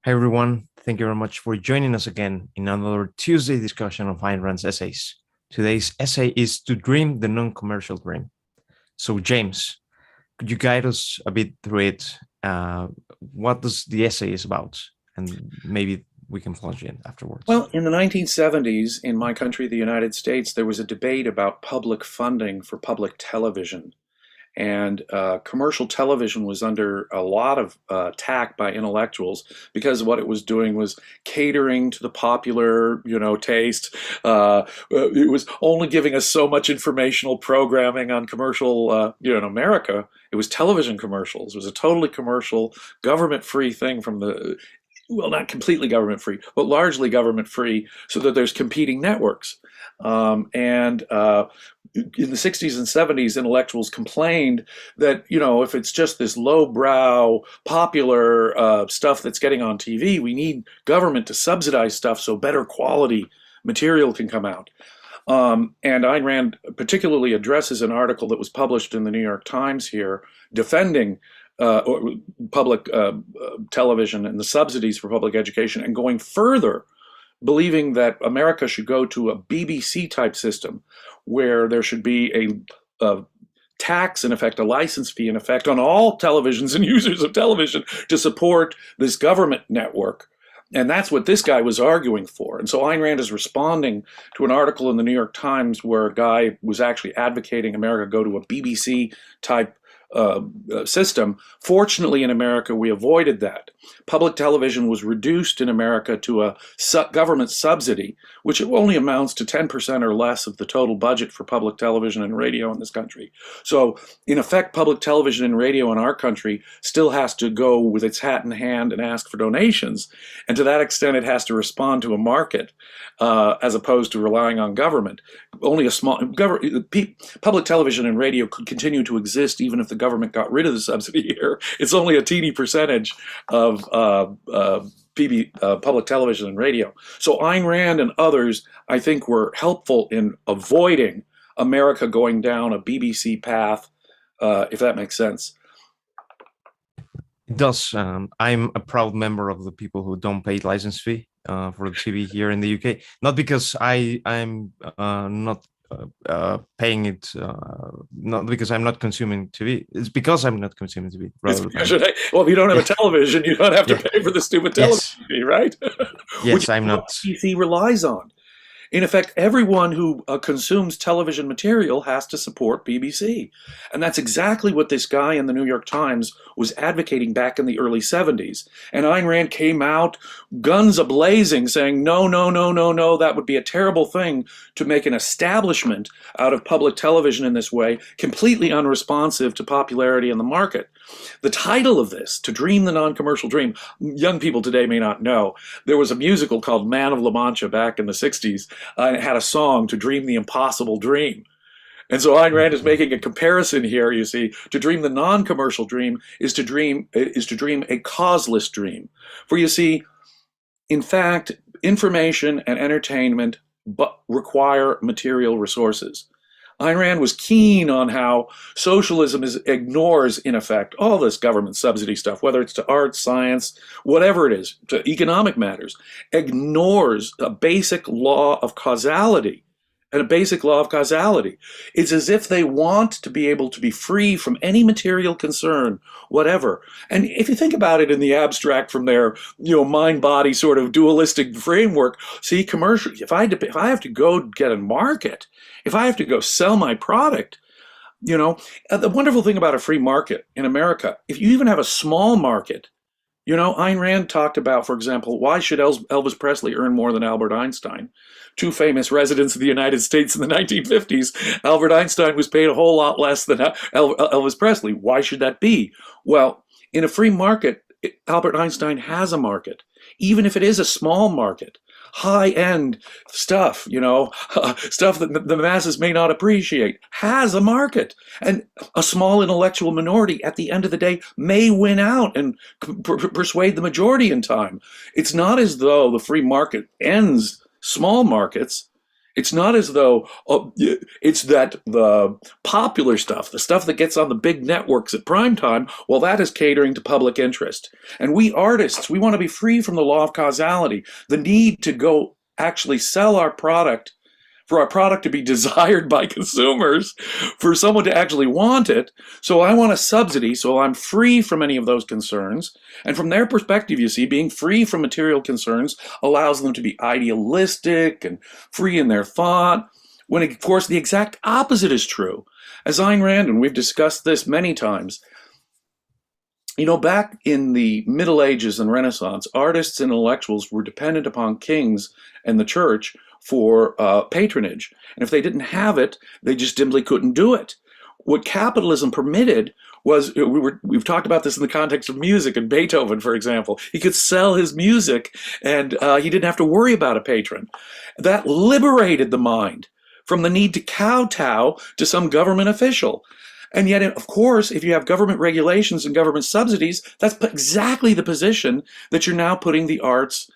Hi, everyone. Thank you very much for joining us again in another Tuesday discussion of Ayn Rand's essays. Today's essay is To Dream the Non-Commercial Dream. So, James, could you guide us a bit through it? What does the essay is about? And maybe we can plunge in afterwards. Well, in the 1970s, in my country, the United States, there was a debate about public funding for public television. And commercial television was under a lot of attack by intellectuals because what it was doing was catering to the popular, taste. It was only giving us so much informational programming on commercial, in America. It was television commercials. It was a totally commercial, government-free thing from the well, not completely government free, but largely government free, so that there's competing networks. And in the 60s and 70s, intellectuals complained that, if it's just this lowbrow, popular stuff that's getting on TV, we need government to subsidize stuff so better quality material can come out. And Ayn Rand particularly addresses an article that was published in the New York Times here defending public television and the subsidies for public education, and going further, believing that America should go to a BBC type system where there should be a tax, in effect, a license fee, in effect, on all televisions and users of television to support this government network. And that's what this guy was arguing for. And so Ayn Rand is responding to an article in the New York Times where a guy was actually advocating America go to a BBC type system. Fortunately, in America, we avoided that. Public television was reduced in America to a government subsidy, which only amounts to 10% or less of the total budget for public television and radio in this country. So, in effect, public television and radio in our country still has to go with its hat in hand and ask for donations. And to that extent, it has to respond to a market as opposed to relying on government. Only a small public television and radio could continue to exist even if the government got rid of the subsidy here. It's only a teeny percentage of public television and radio. So Ayn Rand and others, I think, were helpful in avoiding America going down a BBC path, if that makes sense. It does. I'm a proud member of the people who don't pay license fee for the TV here in the UK. Not because I'm not paying it, not because I'm not consuming TV. It's because I'm not consuming TV. Well, if you don't have a television, you don't have to Yeah. pay for the stupid Yes. television fee, right? Which Yes, is I'm what not. BBC relies on. In effect, everyone who consumes television material has to support BBC. And that's exactly what this guy in the New York Times was advocating back in the early 70s. And Ayn Rand came out, guns a-blazing, saying, no, no, no, no, no, that would be a terrible thing to make an establishment out of public television in this way, completely unresponsive to popularity in the market. The title of this, To Dream the Non-Commercial Dream, young people today may not know. There was a musical called Man of La Mancha back in the 60s, and it had a song, To Dream the Impossible Dream. And so Ayn Rand is making a comparison here, you see. To dream the non-commercial dream is to dream a causeless dream. For you see, in fact, information and entertainment require material resources. Ayn Rand was keen on how socialism ignores, in effect, all this government subsidy stuff, whether it's to arts, science, whatever it is, to economic matters, ignores a basic law of causality. And a basic law of causality. It's as if they want to be able to be free from any material concern, whatever. And if you think about it in the abstract from their, mind-body sort of dualistic framework, see, commercial, if I have to go get a market, if I have to go sell my product, the wonderful thing about a free market in America, if you even have a small market, Ayn Rand talked about, for example, why should Elvis Presley earn more than Albert Einstein? Two famous residents of the United States in the 1950s. Albert Einstein was paid a whole lot less than Elvis Presley. Why should that be? Well, in a free market, Albert Einstein has a market, even if it is a small market. High-end stuff, stuff that the masses may not appreciate, has a market. And a small intellectual minority, at the end of the day, may win out and persuade the majority in time. It's not as though the free market ends small markets. It's not as though it's that the popular stuff, the stuff that gets on the big networks at prime time, well, that is catering to public interest. And we artists, we want to be free from the law of causality, the need to go actually sell our product, for our product to be desired by consumers, for someone to actually want it. So I want a subsidy, so I'm free from any of those concerns. And from their perspective, you see, being free from material concerns allows them to be idealistic and free in their thought, when of course the exact opposite is true. As Ayn Rand, and we've discussed this many times, back in the Middle Ages and Renaissance, artists and intellectuals were dependent upon kings and the church for patronage. And if they didn't have it, they just simply couldn't do it. What capitalism permitted was, we've talked about this in the context of music, and Beethoven, for example. He could sell his music, and he didn't have to worry about a patron. That liberated the mind from the need to kowtow to some government official. And yet, of course, if you have government regulations and government subsidies, that's exactly the position that you're now putting the arts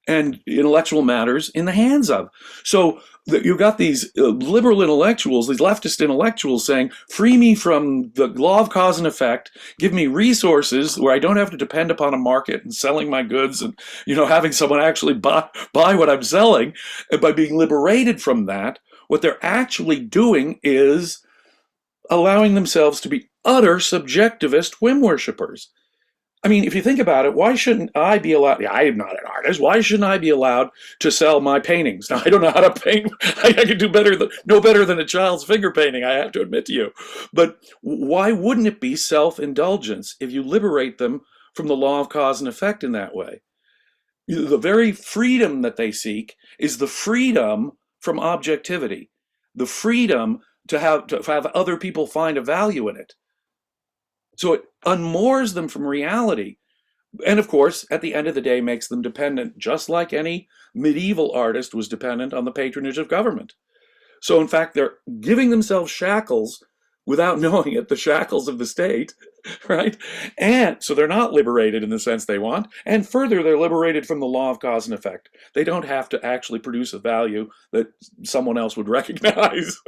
and intellectual matters in the hands of. So you've got these liberal intellectuals, these leftist intellectuals saying, free me from the law of cause and effect, give me resources where I don't have to depend upon a market and selling my goods and, having someone actually buy what I'm selling. And by being liberated from that, what they're actually doing is allowing themselves to be utter subjectivist whim worshippers. I mean, if you think about it, why shouldn't I be allowed? Yeah, I am not an artist. Why shouldn't I be allowed to sell my paintings? Now, I don't know how to paint. I can do no better than a child's finger painting, I have to admit to you. But why wouldn't it be self-indulgence if you liberate them from the law of cause and effect in that way? The very freedom that they seek is the freedom from objectivity, the freedom to have other people find a value in it. So it unmoors them from reality. And of course, at the end of the day, makes them dependent, just like any medieval artist was dependent on the patronage of government. So in fact, they're giving themselves shackles without knowing it, the shackles of the state, right? And so they're not liberated in the sense they want. And further, they're liberated from the law of cause and effect. They don't have to actually produce a value that someone else would recognize.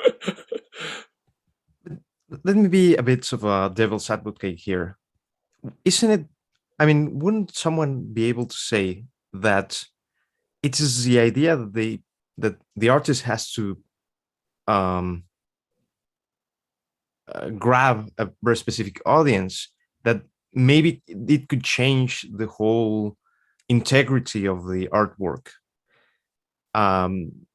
Let me be a bit of a devil's advocate here. Isn't it, wouldn't someone be able to say that it is the idea that the artist has to grab a very specific audience, that maybe it could change the whole integrity of the artwork?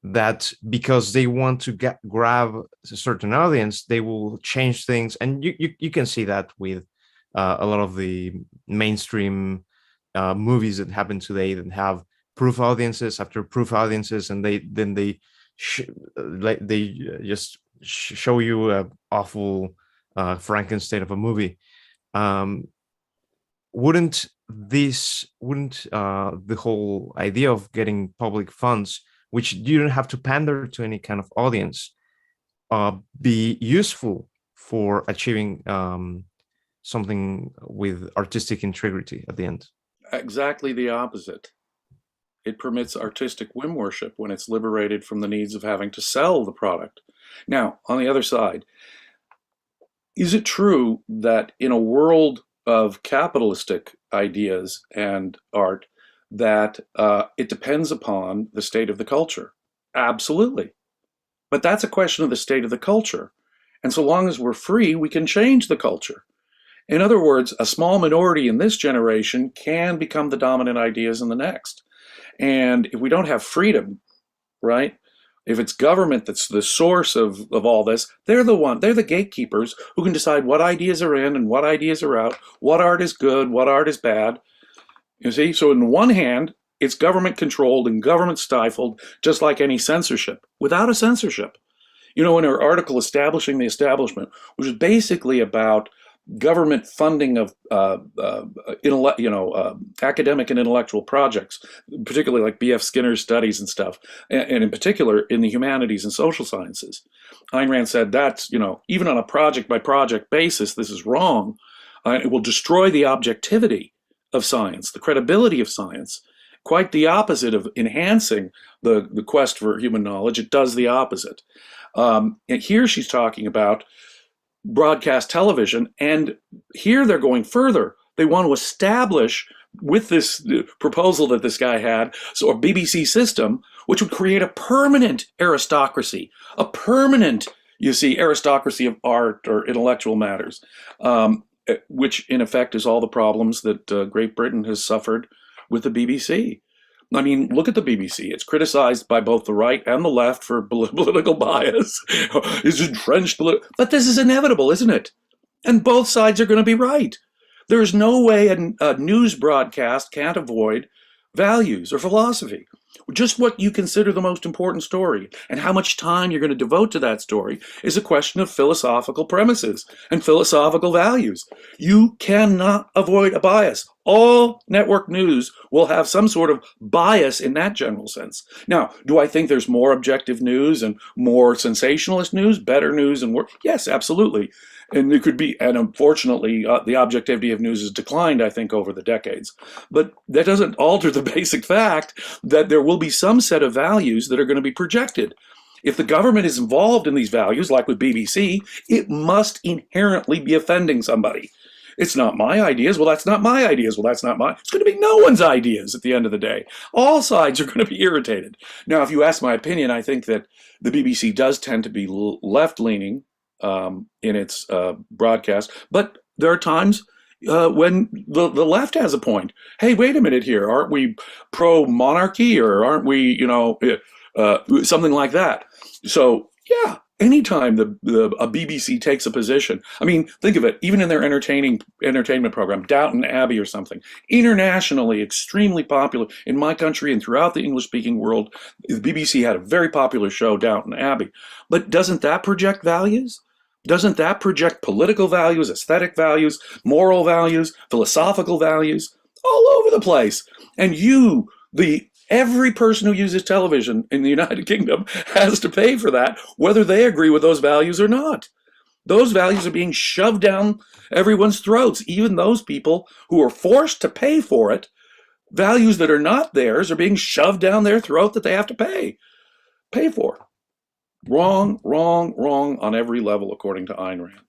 That because they want to grab a certain audience, they will change things. And you can see that with a lot of the mainstream movies that happen today, that have proof audiences after proof audiences, and they just show you a awful Frankenstein of a movie. Wouldn't the whole idea of getting public funds, which you don't have to pander to any kind of audience, be useful for achieving something with artistic integrity at the end? Exactly the opposite. It permits artistic whim worship when it's liberated from the needs of having to sell the product. Now, on the other side, is it true that in a world of capitalistic ideas and art, that it depends upon the state of the culture? Absolutely. But that's a question of the state of the culture. And so long as we're free, we can change the culture. In other words, a small minority in this generation can become the dominant ideas in the next. And if we don't have freedom, right? If it's government that's the source of all this, they're the gatekeepers who can decide what ideas are in and what ideas are out, what art is good, what art is bad. You see, so on one hand, it's government controlled and government stifled, just like any censorship, without a censorship. In our article, Establishing the Establishment, which is basically about government funding of academic and intellectual projects, particularly like B.F. Skinner's studies and stuff, and in particular in the humanities and social sciences. Ayn Rand said that's, even on a project-by-project basis, this is wrong. It will destroy the objectivity of science, the credibility of science. quite the opposite of enhancing the quest for human knowledge. It does the opposite. And here she's talking about broadcast television, and here they're going further. They want to establish, with this proposal that this guy had, so a BBC system, which would create a permanent aristocracy, a permanent, you see, aristocracy of art or intellectual matters, which in effect is all the problems that Great Britain has suffered with the BBC. I mean, look at the BBC. It's criticized by both the right and the left for political bias. It's entrenched, but this is inevitable, isn't it? And both sides are going to be right. There's no way a news broadcast can't avoid values or philosophy. Just what you consider the most important story and how much time you're going to devote to that story is a question of philosophical premises and philosophical values. You cannot avoid a bias. All network news will have some sort of bias in that general sense. Now, do I think there's more objective news and more sensationalist news, better news and more? Yes, absolutely. And it could be, and unfortunately, the objectivity of news has declined, I think, over the decades. But that doesn't alter the basic fact that there will be some set of values that are going to be projected. If the government is involved in these values, like with BBC, it must inherently be offending somebody. It's not my ideas. Well, that's not my ideas. Well, that's not my. It's going to be no one's ideas at the end of the day. All sides are going to be irritated. Now, if you ask my opinion, I think that the BBC does tend to be left-leaning in its broadcast, but there are times when the left has a point. Hey, wait a minute here. Aren't we pro-monarchy, or aren't we, something like that? So, yeah, anytime a BBC takes a position, I mean, think of it, even in their entertainment program, Downton Abbey or something, internationally extremely popular in my country and throughout the English-speaking world, the BBC had a very popular show, Downton Abbey. But doesn't that project values? Doesn't that project political values, aesthetic values, moral values, philosophical values, all over the place? And every person who uses television in the United Kingdom has to pay for that, whether they agree with those values or not. Those values are being shoved down everyone's throats, even those people who are forced to pay for it. Values that are not theirs are being shoved down their throat that they have to pay for. Wrong, wrong, wrong on every level, according to Ayn Rand.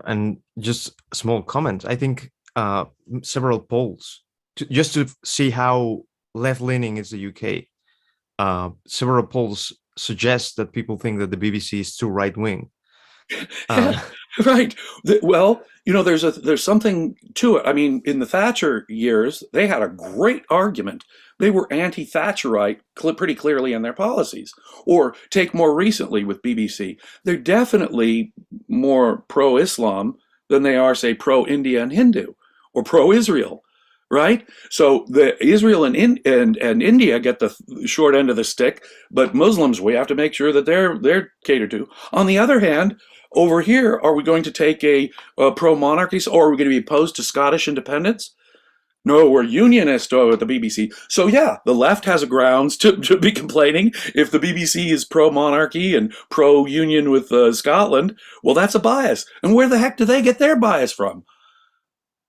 And just a small comment. I think several polls, just to see how left-leaning is the UK, several polls suggest that people think that the BBC is too right-wing. Right. Well, there's something to it. I mean, in the Thatcher years, they had a great argument. They were anti-Thatcherite pretty clearly in their policies. Or take more recently with BBC, they're definitely more pro-Islam than they are, say, pro-India and Hindu, or pro-Israel. Right? So Israel and India get the short end of the stick, but Muslims, we have to make sure that they're catered to. On the other hand, over here, are we going to take a pro-monarchy, or are we going to be opposed to Scottish independence? No, we're unionist at the BBC. So yeah, the left has a grounds to be complaining if the BBC is pro-monarchy and pro-union with Scotland. Well, that's a bias. And where the heck do they get their bias from?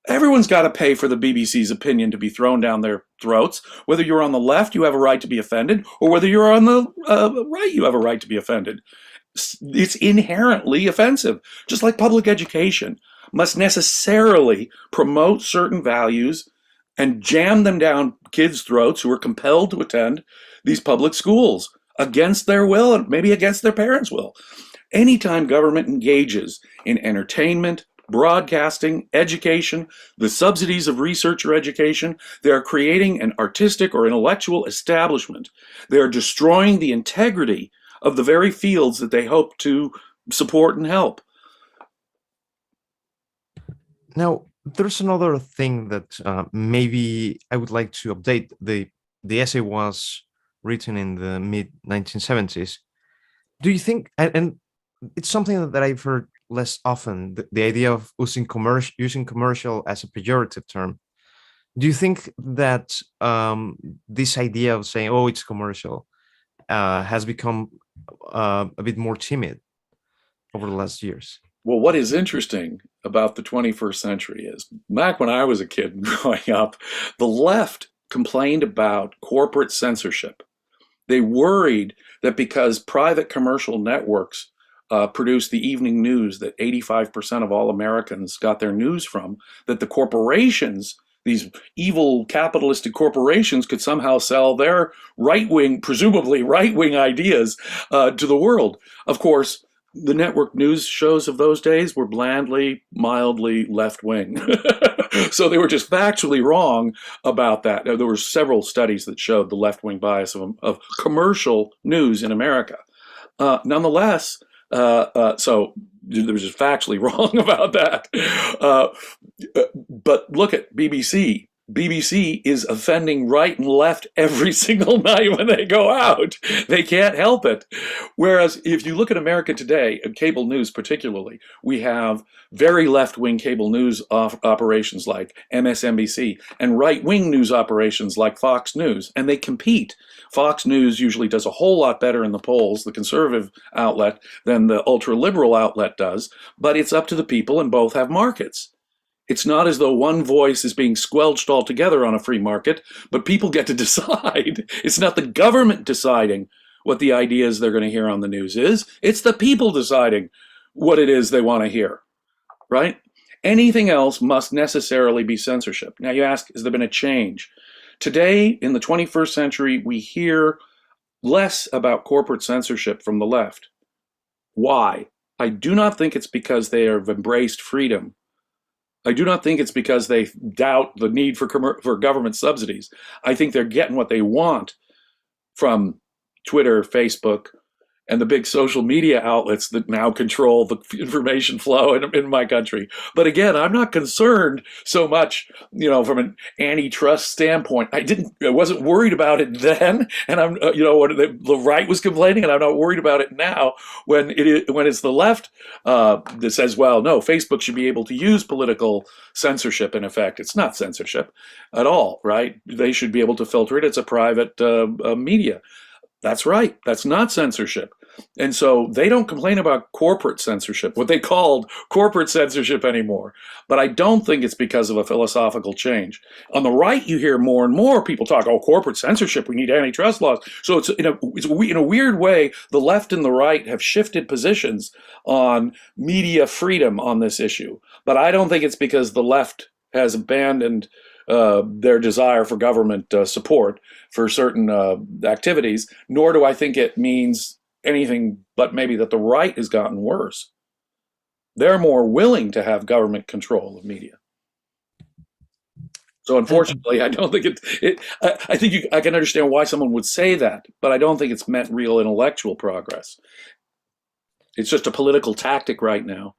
Everyone's got to pay for the BBC's opinion to be thrown down their throats. Whether you're on the left, you have a right to be offended, or whether you're on the right, you have a right to be offended. It's inherently offensive. Just like public education must necessarily promote certain values and jam them down kids' throats who are compelled to attend these public schools against their will and maybe against their parents' will. Anytime government engages in entertainment, broadcasting, education, the subsidies of research or education, they are creating an artistic or intellectual establishment. They are destroying the integrity of the very fields that they hope to support and help. Now, there's another thing that maybe I would like to update. The essay was written in the mid-1970s. Do you think, and it's something that I've heard less often, the idea of using commercial as a pejorative term. Do you think that this idea of saying, oh, it's commercial, has become a bit more timid over the last years? Well, what is interesting about the 21st century is, back when I was a kid growing up, the left complained about corporate censorship. They worried that because private commercial networks produced the evening news that 85% of all Americans got their news from, that the corporations, these evil capitalistic corporations, could somehow sell their right-wing, presumably right-wing ideas to the world. Of course, the network news shows of those days were blandly, mildly left-wing. So they were just factually wrong about that. There were several studies that showed the left-wing bias of commercial news in America. Nonetheless, so they were just factually wrong about that. But look at BBC. BBC is offending right and left every single night when they go out. They can't help it. Whereas if you look at America today, and cable news particularly, we have very left-wing cable news operations like MSNBC and right-wing news operations like Fox News, and they compete. Fox News usually does a whole lot better in the polls, the conservative outlet, than the ultra-liberal outlet does, but it's up to the people, and both have markets. It's not as though one voice is being squelched altogether on a free market, but people get to decide. It's not the government deciding what the ideas they're going to hear on the news is. It's the people deciding what it is they want to hear, right? Anything else must necessarily be censorship. Now you ask, has there been a change? Today, in the 21st century, we hear less about corporate censorship from the left. Why? I do not think it's because they have embraced freedom. I do not think it's because they doubt the need for government subsidies. I think they're getting what they want from Twitter, Facebook, and the big social media outlets that now control the information flow in my country. But again, I'm not concerned so much, from an antitrust standpoint. I wasn't worried about it then, and I'm, when the right was complaining, and I'm not worried about it now when it's the left that says, well, no, Facebook should be able to use political censorship. In effect, it's not censorship at all, right? They should be able to filter it. It's a private media. That's right. That's not censorship. And so they don't complain about corporate censorship, what they called corporate censorship anymore. But I don't think it's because of a philosophical change. On the right, you hear more and more people talk, oh, corporate censorship, we need antitrust laws. So it's in a weird way, the left and the right have shifted positions on media freedom on this issue. But I don't think it's because the left has abandoned their desire for government support for certain activities, nor do I think it means anything but maybe that the right has gotten worse. They're more willing to have government control of media. So unfortunately, I don't think I think I can understand why someone would say that, but I don't think it's meant real intellectual progress. It's just a political tactic right now.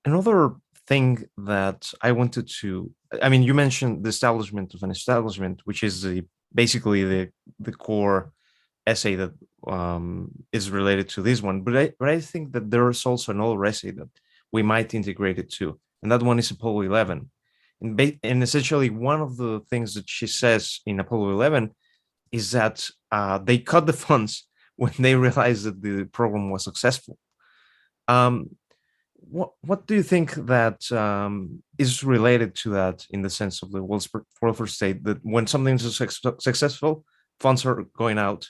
Another thing that I wanted to, you mentioned the establishment of an establishment, which is basically the core essay that is related to this one. But I think that there is also another essay that we might integrate it to, and that one is Apollo 11. And essentially, one of the things that she says in Apollo 11 is that they cut the funds when they realized that the program was successful. What do you think that is related to that, in the sense of the welfare state, that when something is successful, funds are going out?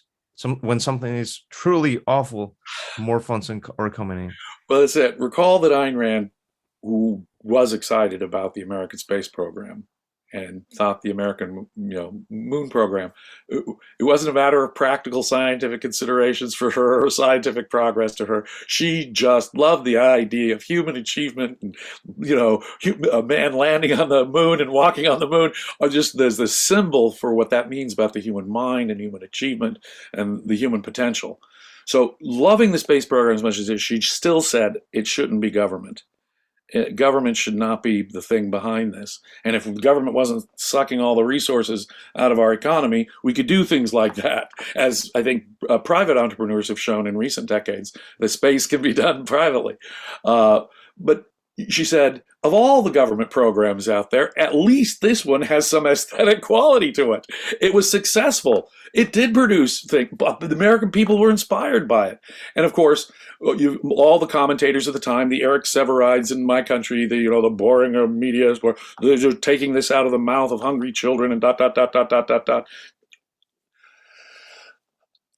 When something is truly awful, more funds are coming in. Well, that's it. Recall that Ayn Rand, who was excited about the American space program and thought the American moon program, it wasn't a matter of practical scientific considerations for her or scientific progress to her. She just loved the idea of human achievement and a man landing on the moon and walking on the moon. There's this symbol for what that means about the human mind and human achievement and the human potential. So loving the space program as much as it, she still said it shouldn't be government. Government should not be the thing behind this. And if the government wasn't sucking all the resources out of our economy, we could do things like that. As I think private entrepreneurs have shown in recent decades, the space can be done privately. But she said, of all the government programs out there, at least this one has some aesthetic quality to it. It was successful. It did produce things, but the American people were inspired by it. And of course, all the commentators of the time, the Eric Severides in my country, the boring media, they're just taking this out of the mouth of hungry children and dot, dot, dot, dot, dot, dot, dot.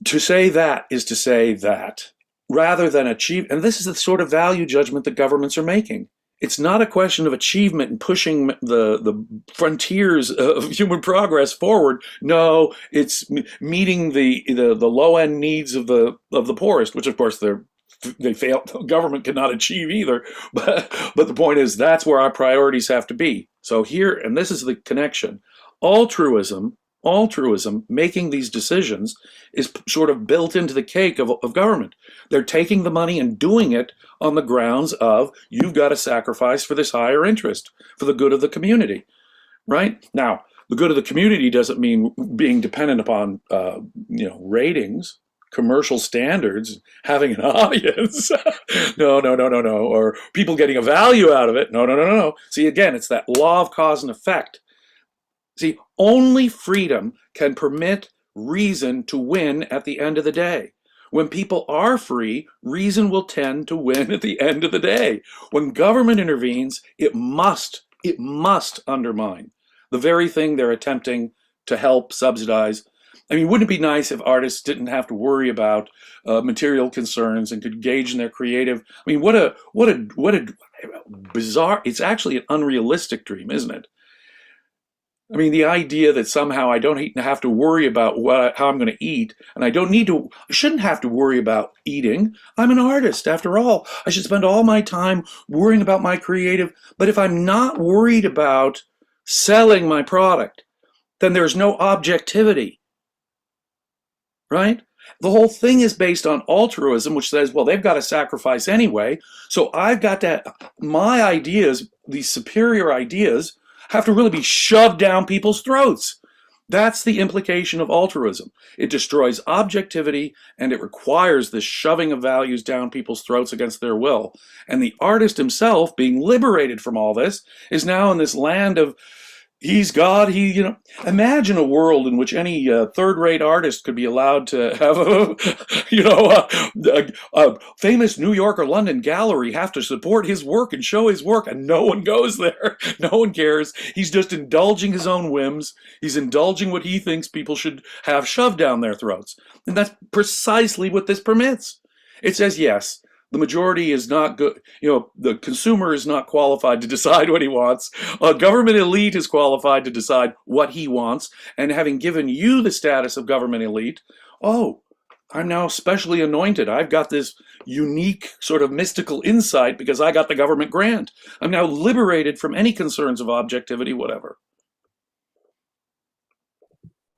To say that is to say that rather than achieve, and this is the sort of value judgment that governments are making. It's not a question of achievement and pushing the frontiers of human progress forward. No, it's meeting the low end needs of the poorest, which of course they fail. Government cannot achieve either. But the point is that's where our priorities have to be. So here, and this is the connection. Altruism, making these decisions, is sort of built into the cake of government. They're taking the money and doing it on the grounds of you've got to sacrifice for this higher interest, for the good of the community, right? Now, the good of the community doesn't mean being dependent upon, ratings, commercial standards, having an audience. No, or people getting a value out of it. No. See, again, it's that law of cause and effect. See, only freedom can permit reason to win at the end of the day. When people are free, reason will tend to win at the end of the day. When government intervenes, it must undermine the very thing they're attempting to help subsidize. I mean, wouldn't it be nice if artists didn't have to worry about material concerns and could engage in their creative? I mean, what a bizarre, it's actually an unrealistic dream, isn't it? I mean, the idea that somehow I don't have to worry about how I'm going to eat, and I shouldn't have to worry about eating. I'm an artist, after all. I should spend all my time worrying about my creative. But if I'm not worried about selling my product, then there's no objectivity, right? The whole thing is based on altruism, which says, well, they've got to sacrifice anyway. So I've got to, my ideas, these superior ideas, have to really be shoved down people's throats. That's the implication of altruism. It destroys objectivity and it requires this shoving of values down people's throats against their will. And the artist himself, being liberated from all this, is now in this land of he's God. Imagine a world in which any third-rate artist could be allowed to have a famous New York or London gallery have to support his work and show his work, and no one goes there. No one cares. He's just indulging his own whims. He's indulging what he thinks people should have shoved down their throats. And that's precisely what this permits. It says, yes, the majority is not good. The consumer is not qualified to decide what he wants. A government elite is qualified to decide what he wants. And having given you the status of government elite, I'm now specially anointed. I've got this unique sort of mystical insight because I got the government grant. I'm now liberated from any concerns of objectivity, whatever.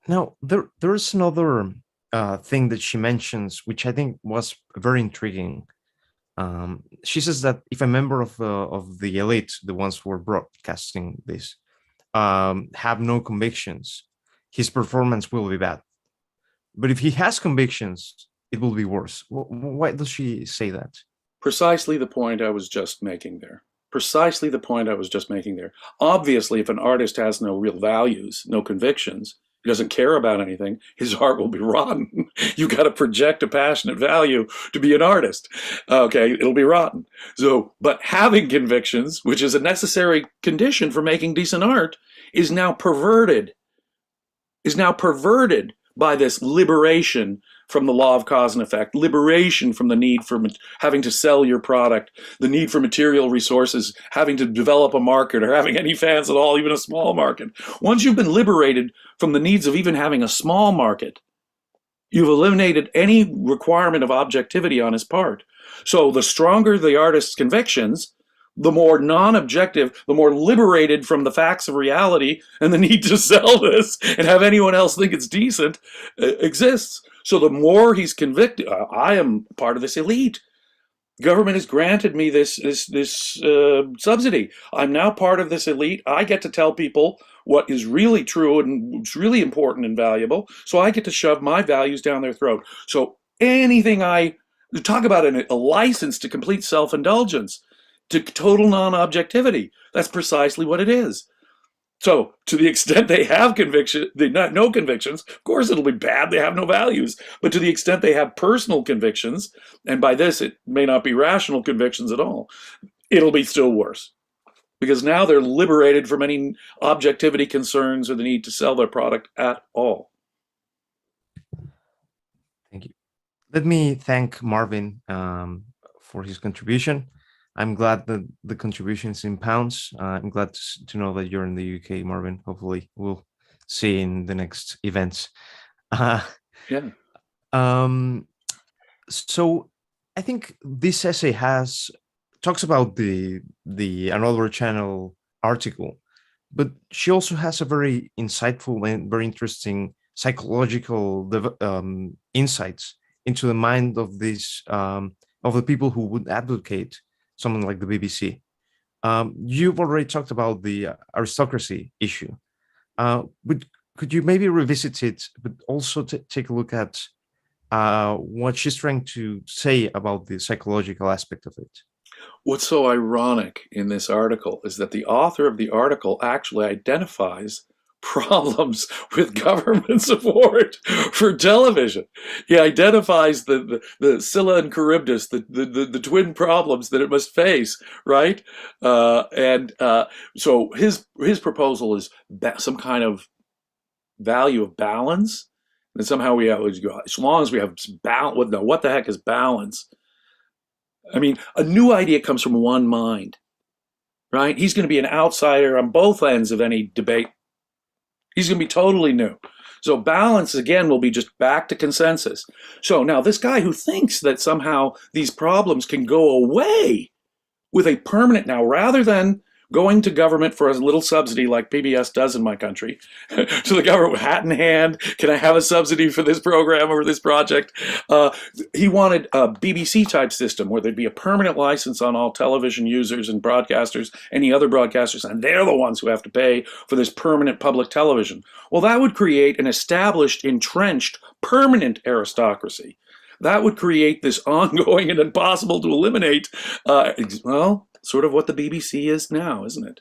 Now, there's another thing that she mentions, which I think was very intriguing. She says that if a member of the elite, the ones who are broadcasting this, have no convictions, his performance will be bad. But if he has convictions, it will be worse. Why does she say that? Precisely the point I was just making there. Obviously, if an artist has no real values, no convictions, he doesn't care about anything, his art will be rotten. You've got to project a passionate value to be an artist. Okay, it'll be rotten. But having convictions, which is a necessary condition for making decent art, is now perverted by this liberation from the law of cause and effect, liberation from the need for having to sell your product, the need for material resources, having to develop a market or having any fans at all, even a small market. Once you've been liberated from the needs of even having a small market, you've eliminated any requirement of objectivity on his part. So the stronger the artist's convictions, the more non-objective, the more liberated from the facts of reality and the need to sell this and have anyone else think it's decent exists. So the more he's convicted, I am part of this elite. Government has granted me this subsidy. I'm now part of this elite. I get to tell people what is really true and what's really important and valuable. So I get to shove my values down their throat. So anything talk about a license to complete self-indulgence. to total non-objectivity. That's precisely what it is. So, to the extent they have conviction, they not no convictions. Of course, it'll be bad. They have no values. But to the extent they have personal convictions, and by this it may not be rational convictions at all, it'll be still worse because now they're liberated from any objectivity concerns or the need to sell their product at all. Thank you. Let me thank Marvin for his contribution. I'm glad that the contribution is in pounds. I'm glad to know that you're in the UK, Marvin. Hopefully, we'll see in the next events. Yeah. So I think this essay talks about the Another Channel article, but she also has a very insightful and very interesting psychological insights into the mind of these of the people who would advocate something like the BBC. You've already talked about the aristocracy issue, but could you maybe revisit it, but also take a look at what she's trying to say about the psychological aspect of it? What's so ironic in this article is that the author of the article actually identifies problems with government support for television. He identifies the Scylla and Charybdis, the twin problems that it must face, right? So his proposal is some kind of value of balance, and somehow we have, as long as we have balance. No, what the heck is balance? I mean, a new idea comes from one mind, right? He's going to be an outsider on both ends of any debate. He's going to be totally new. So balance, again, will be just back to consensus. So now this guy who thinks that somehow these problems can go away with a permanent, now rather than going to government for a little subsidy like PBS does in my country, to the government, hat in hand, can I have a subsidy for this program or this project? He wanted a BBC type system where there'd be a permanent license on all television users and broadcasters, any other broadcasters, and they're the ones who have to pay for this permanent public television. Well, that would create an established, entrenched, permanent aristocracy. That would create this ongoing and impossible to eliminate, well, sort of what the BBC is now, isn't it?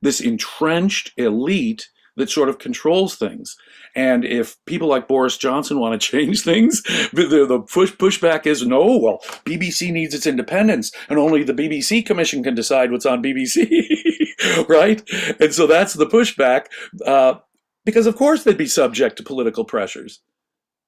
This entrenched elite that sort of controls things. And if people like Boris Johnson want to change things, the pushback is, no, well, BBC needs its independence, and only the BBC Commission can decide what's on BBC, right? And so that's the pushback, because of course they'd be subject to political pressures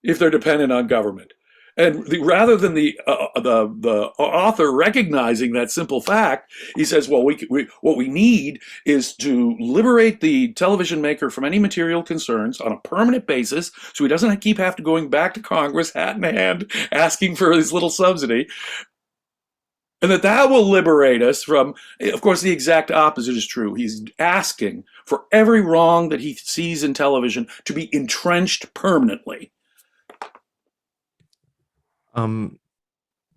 if they're dependent on government. And rather than the author recognizing that simple fact, he says, well, what we need is to liberate the television maker from any material concerns on a permanent basis, so he doesn't keep going back to Congress, hat in hand, asking for his little subsidy. And that will liberate us from, of course, the exact opposite is true. He's asking for every wrong that he sees in television to be entrenched permanently.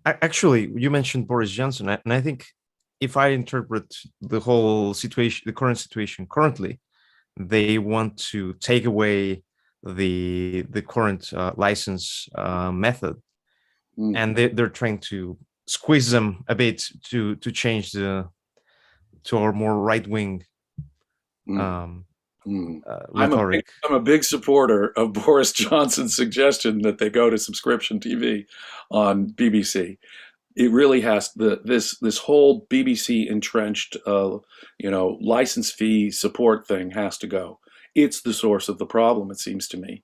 Actually, you mentioned Boris Johnson, and I think if I interpret the whole situation, the current situation currently, they want to take away the current license method, and they're trying to squeeze them a bit to change to our more right wing. I'm a big supporter of Boris Johnson's suggestion that they go to subscription TV on BBC. It really has this whole BBC entrenched, license fee support thing has to go. It's the source of the problem, it seems to me.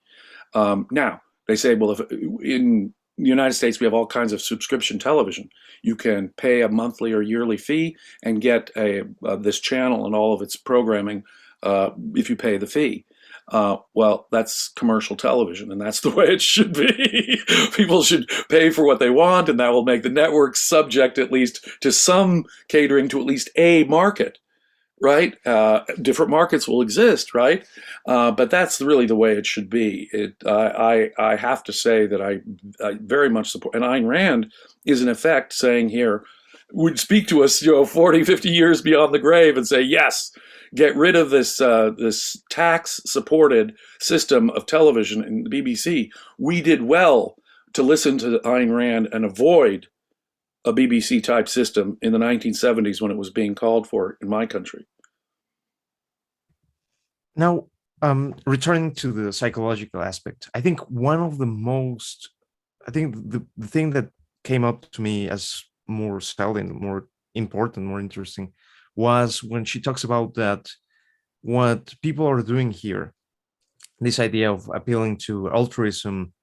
Now they say, well, if in the United States we have all kinds of subscription television, you can pay a monthly or yearly fee and get this channel and all of its programming. If you pay the fee. Well, that's commercial television, and that's the way it should be. People should pay for what they want, and that will make the network subject at least to some catering to at least a market, right? Different markets will exist, right? But that's really the way it should be. I have to say that I very much support, and Ayn Rand is in effect saying here, would speak to us, 40, 50 years beyond the grave and say, yes, get rid of this tax-supported system of television in the BBC. We did well to listen to Ayn Rand and avoid a BBC type system in the 1970s when it was being called for in my country. Now, returning to the psychological aspect, I think the thing that came up to me as more salient, more important, more interesting was when she talks about that what people are doing here, this idea of appealing to altruism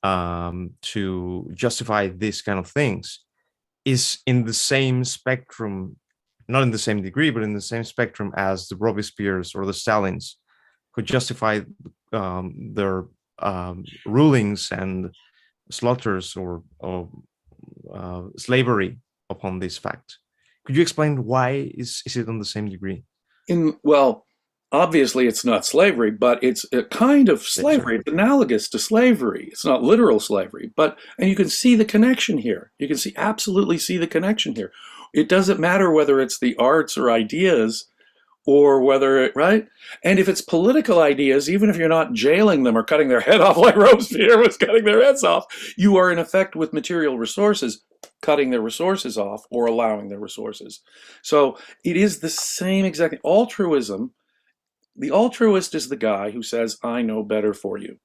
to justify these kind of things, is in the same spectrum, not in the same degree, but in the same spectrum as the Robespierres or the Stalins, who justify their rulings and slaughters or slavery upon this fact. Could you explain why is it on the same degree? Well, obviously it's not slavery, but it's a kind of Yeah, sorry. slavery. It's analogous to slavery. It's not literal slavery, and you can see the connection here. You can absolutely see the connection here. It doesn't matter whether it's the arts or ideas or right? And if it's political ideas, even if you're not jailing them or cutting their head off like Robespierre was cutting their heads off, you are in effect with material resources cutting their resources off or allowing their resources. So it is the same exact altruism. The altruist is the guy who says, I know better for you.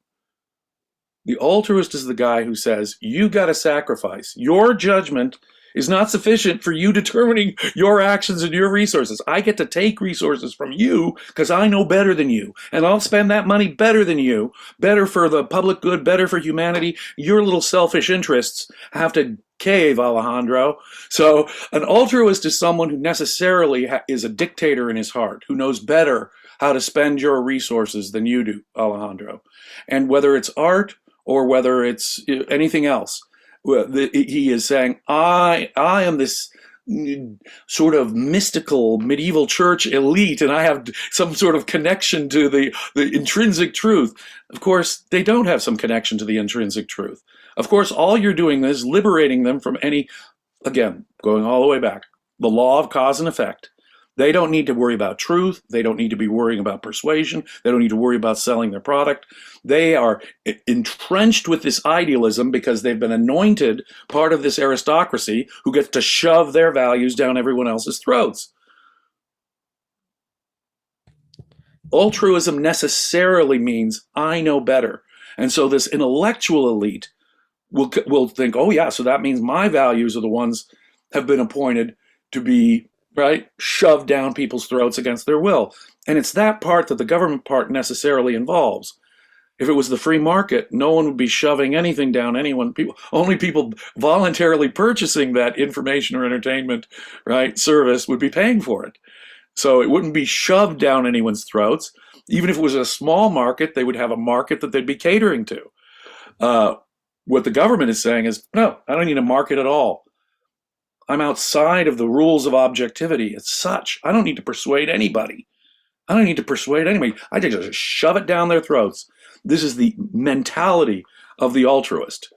The altruist is the guy who says, you got to sacrifice. Your judgment is not sufficient for you determining your actions and your resources. I get to take resources from you because I know better than you. And I'll spend that money better than you, better for the public good, better for humanity. Your little selfish interests have to cave, Alejandro. So an altruist is someone who necessarily is a dictator in his heart, who knows better how to spend your resources than you do, Alejandro. And whether it's art or whether it's anything else, he is saying, I am this sort of mystical medieval church elite, and I have some sort of connection to the intrinsic truth. Of course, they don't have some connection to the intrinsic truth. Of course, all you're doing is liberating them from again, going all the way back, the law of cause and effect. They don't need to worry about truth. They don't need to be worrying about persuasion. They don't need to worry about selling their product. They are entrenched with this idealism because they've been anointed part of this aristocracy who gets to shove their values down everyone else's throats. Altruism necessarily means I know better. And so this intellectual elite will think, oh yeah, so that means my values are the ones have been appointed to be shoved down people's throats against their will. And it's that part that the government part necessarily involves. If it was the free market, no one would be shoving anything down anyone. Only people voluntarily purchasing that information or entertainment, service would be paying for it. So it wouldn't be shoved down anyone's throats. Even if it was a small market, they would have a market that they'd be catering to. What the government is saying is, no, I don't need a market at all. I'm outside of the rules of objectivity. It's such. I don't need to persuade anybody. I just shove it down their throats. This is the mentality of the altruist.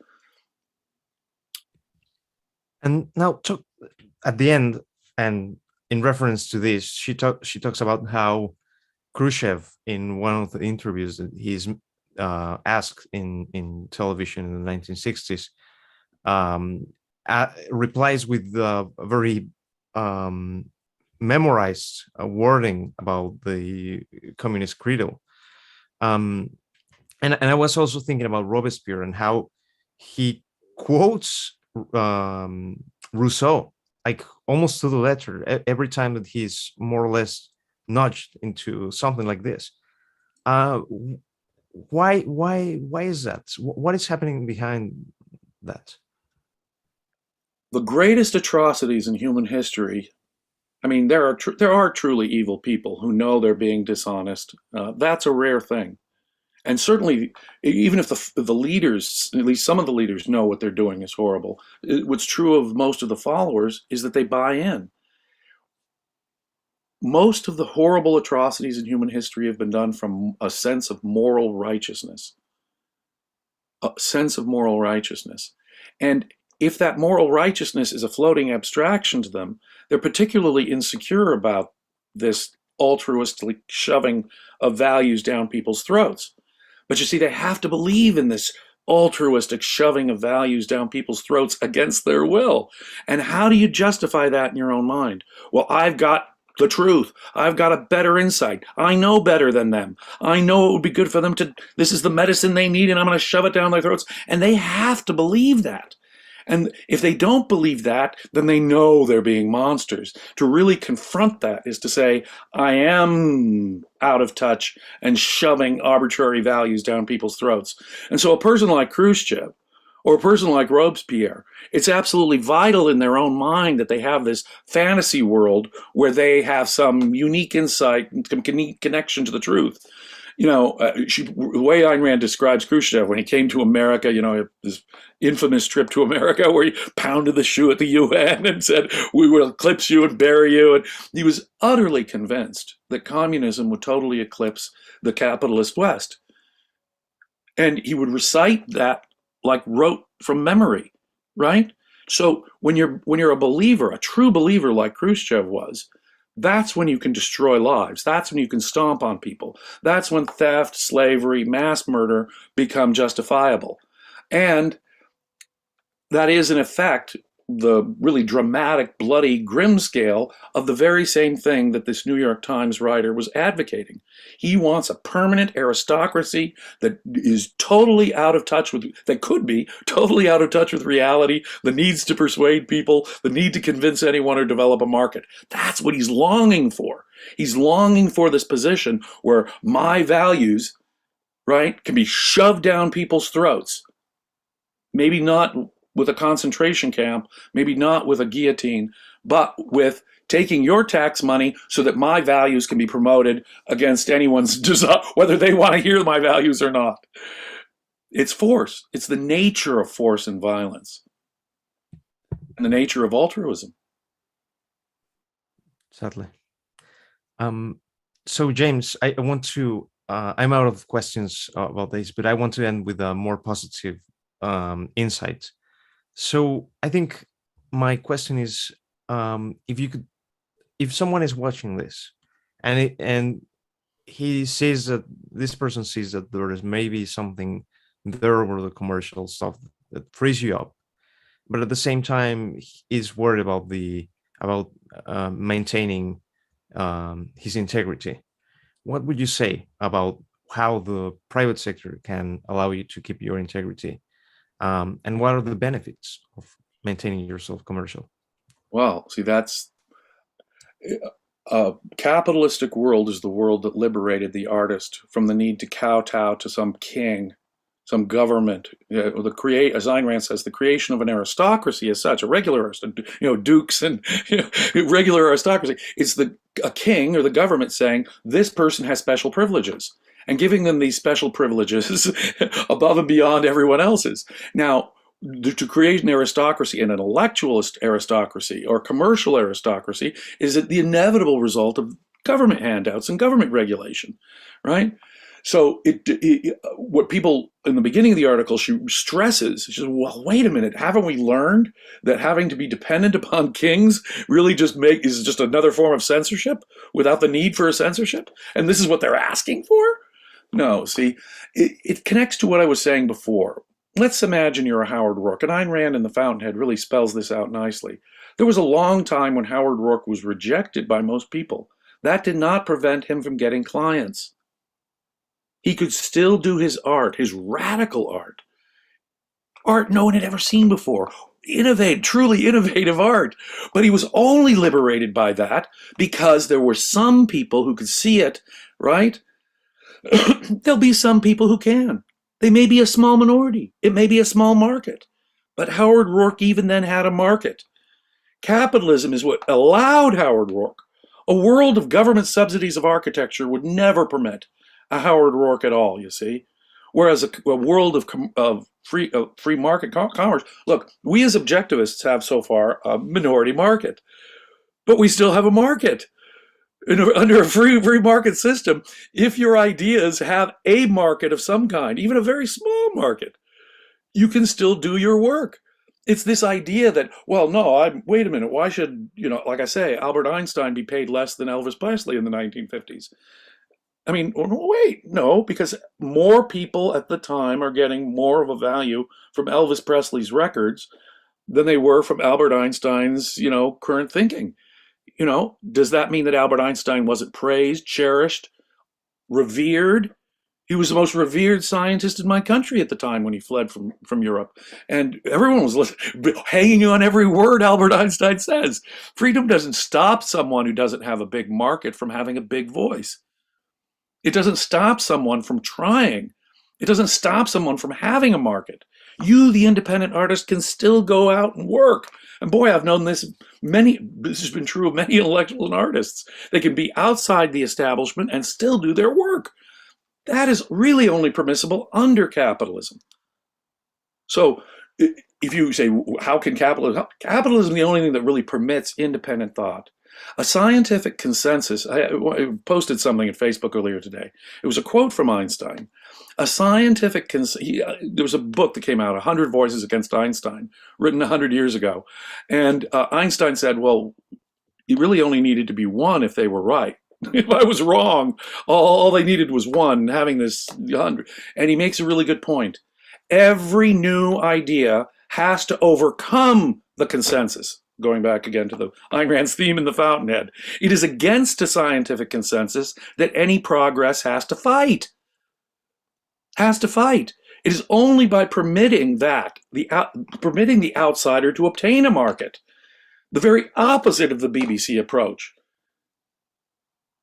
And now, at the end, and in reference to this, she talks about how Khrushchev, in one of the interviews that he's asked in television in the 1960s, replies with a very memorized wording about the communist credo. And I was also thinking about Robespierre and how he quotes Rousseau, like almost to the letter, every time that he's more or less nudged into something like this. Why is that? What is happening behind that? The greatest atrocities in human history. I mean, there are truly evil people who know they're being dishonest. That's a rare thing. And certainly, even if the leaders, at least some of the leaders, know what they're doing is horrible, what's true of most of the followers is that they buy in. Most of the horrible atrocities in human history have been done from a sense of moral righteousness. A sense of moral righteousness. And if that moral righteousness is a floating abstraction to them, they're particularly insecure about this altruistic shoving of values down people's throats. But you see, they have to believe in this altruistic shoving of values down people's throats against their will. And how do you justify that in your own mind? Well, I've got the truth. I've got a better insight. I know better than them. I know it would be good for them to, this is the medicine they need, and I'm going to shove it down their throats. And they have to believe that. And if they don't believe that, then they know they're being monsters. To really confront that is to say, I am out of touch and shoving arbitrary values down people's throats. And so a person like Khrushchev or a person like Robespierre, it's absolutely vital in their own mind that they have this fantasy world where they have some unique insight, some connection to the truth. The way Ayn Rand describes Khrushchev when he came to America, this infamous trip to America where he pounded the shoe at the UN and said, we will eclipse you and bury you. And he was utterly convinced that communism would totally eclipse the capitalist West. And he would recite that like rote from memory, right? So when you're a believer, a true believer like Khrushchev was, that's when you can destroy lives. That's when you can stomp on people. That's when theft, slavery, mass murder become justifiable. And that is, in effect, the really dramatic, bloody, grim scale of the very same thing that this New York Times writer was advocating. He wants a permanent aristocracy that is totally out of touch with, that could be totally out of touch with reality, the needs to persuade people, the need to convince anyone or develop a market. That's what he's longing for. He's longing for this position where my values, right, can be shoved down people's throats. Maybe not with a concentration camp, maybe not with a guillotine, but with taking your tax money so that my values can be promoted against anyone's desire, whether they want to hear my values or not. It's force. It's the nature of force and violence, and the nature of altruism. Sadly. So James, I want to, I'm out of questions about this, but I want to end with a more positive insight. So I think my question is, if someone is watching this and he sees that this person sees that there is maybe something there over the commercial stuff that frees you up, but at the same time is worried about maintaining his integrity, what would you say about how the private sector can allow you to keep your integrity? And what are the benefits of maintaining yourself commercial? Well, see, that's a capitalistic world is the world that liberated the artist from the need to kowtow to some king, some government. As Ayn Rand says, the creation of an aristocracy as such, a regular dukes and regular aristocracy. It's a king or the government saying this person has special privileges, and giving them these special privileges above and beyond everyone else's. Now, to create an aristocracy, an intellectualist aristocracy or commercial aristocracy, is the inevitable result of government handouts and government regulation, right? So what people in the beginning of the article, she stresses, she says, well, wait a minute, haven't we learned that having to be dependent upon kings really is just another form of censorship without the need for a censorship? And this is what they're asking for? No, see, it connects to what I was saying before. Let's imagine you're a Howard Roark, and Ayn Rand in The Fountainhead really spells this out nicely. There was a long time when Howard Roark was rejected by most people. That did not prevent him from getting clients. He could still do his art, his radical art no one had ever seen before. Truly innovative art. But he was only liberated by that because there were some people who could see it, right? There'll be some people who can. They may be a small minority. It may be a small market. But Howard Roark even then had a market. Capitalism is what allowed Howard Roark. A world of government subsidies of architecture would never permit a Howard Roark at all, you see. Whereas a world of free market commerce, look, we as objectivists have so far a minority market, but we still have a market. Under a free market system, if your ideas have a market of some kind, even a very small market, you can still do your work. It's this idea that, well, no, wait a minute, why should, like I say, Albert Einstein be paid less than Elvis Presley in the 1950s? I mean, oh, no, wait, no, because more people at the time are getting more of a value from Elvis Presley's records than they were from Albert Einstein's, current thinking. Does that mean that Albert Einstein wasn't praised, cherished, revered? He was the most revered scientist in my country at the time when he fled from Europe. And everyone was hanging on every word Albert Einstein says. Freedom doesn't stop someone who doesn't have a big market from having a big voice. It doesn't stop someone from trying. It doesn't stop someone from having a market. You, the independent artist, can still go out and work. And boy, I've known this has been true of many intellectuals and artists. They can be outside the establishment and still do their work. That is really only permissible under capitalism. So if you say, how can capitalism is the only thing that really permits independent thought. A scientific consensus, I posted something at Facebook earlier today. It was a quote from Einstein. A scientific there was a book that came out, 100 Voices Against Einstein, written 100 years ago. And Einstein said, well, you really only needed to be one if they were right. If I was wrong, all they needed was one, having this 100. And he makes a really good point. Every new idea has to overcome the consensus. Going back again to the Ayn Rand's theme in the Fountainhead. It is against a scientific consensus that any progress has to fight. Has to fight. It is only by permitting permitting the outsider to obtain a market, the very opposite of the BBC approach,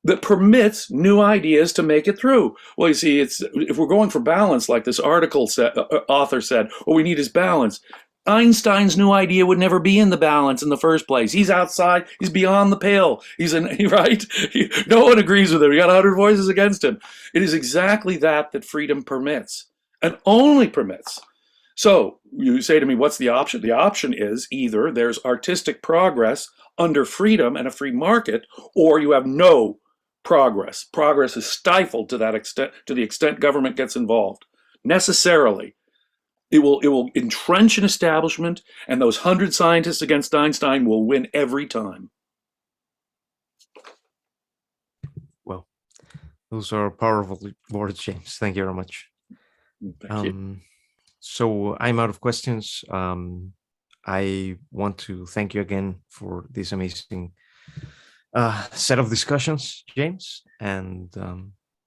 that permits new ideas to make it through. Well, you see, if we're going for balance, like this author said, what we need is balance. Einstein's new idea would never be in the balance in the first place. He's outside. He's beyond the pale. Right? No one agrees with him. You got 100 voices against him. It is exactly that freedom permits, and only permits. So you say to me, what's the option? The option is either there's artistic progress under freedom and a free market, or you have no progress. Progress is stifled to the extent government gets involved. Necessarily. It will entrench an establishment, and those 100 scientists against Einstein will win every time. Well, those are powerful words, James. Thank you very much. Thank you. So I'm out of questions. I want to thank you again for this amazing set of discussions, James. And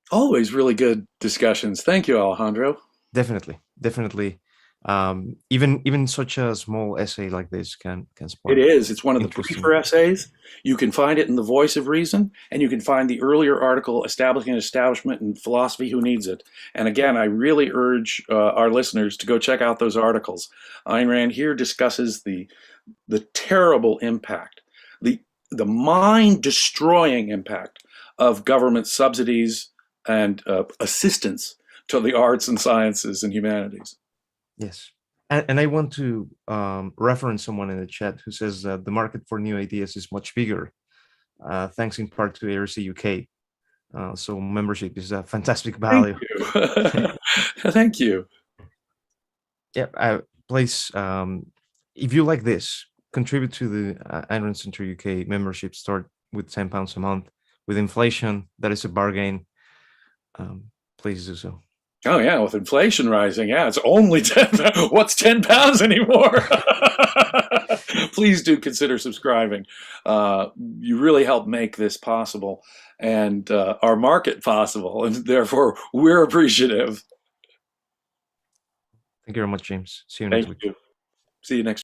always really good discussions. Thank you, Alejandro. Definitely. Even such a small essay like this can spark. It is. It's one of the briefer essays. You can find it in The Voice of Reason, and you can find the earlier article, Establishing an Establishment in Philosophy Who Needs It. And again, I really urge our listeners to go check out those articles. Ayn Rand here discusses the terrible impact, the mind-destroying impact of government subsidies and assistance to the arts and sciences and humanities. Yes. And I want to reference someone in the chat who says that the market for new ideas is much bigger, thanks in part to ARCUK UK. So membership is a fantastic value. Thank you. Thank you. Yeah, please, if you like this, contribute to the Ayn Rand Center UK membership. Start with £10 a month. With inflation, that is a bargain. Please do so. Oh yeah, with inflation rising, yeah, it's only 10. What's £10 anymore? Please do consider subscribing. You really help make this possible and our market possible, and therefore we're appreciative. Thank you very much, James. See you next week. See you next week.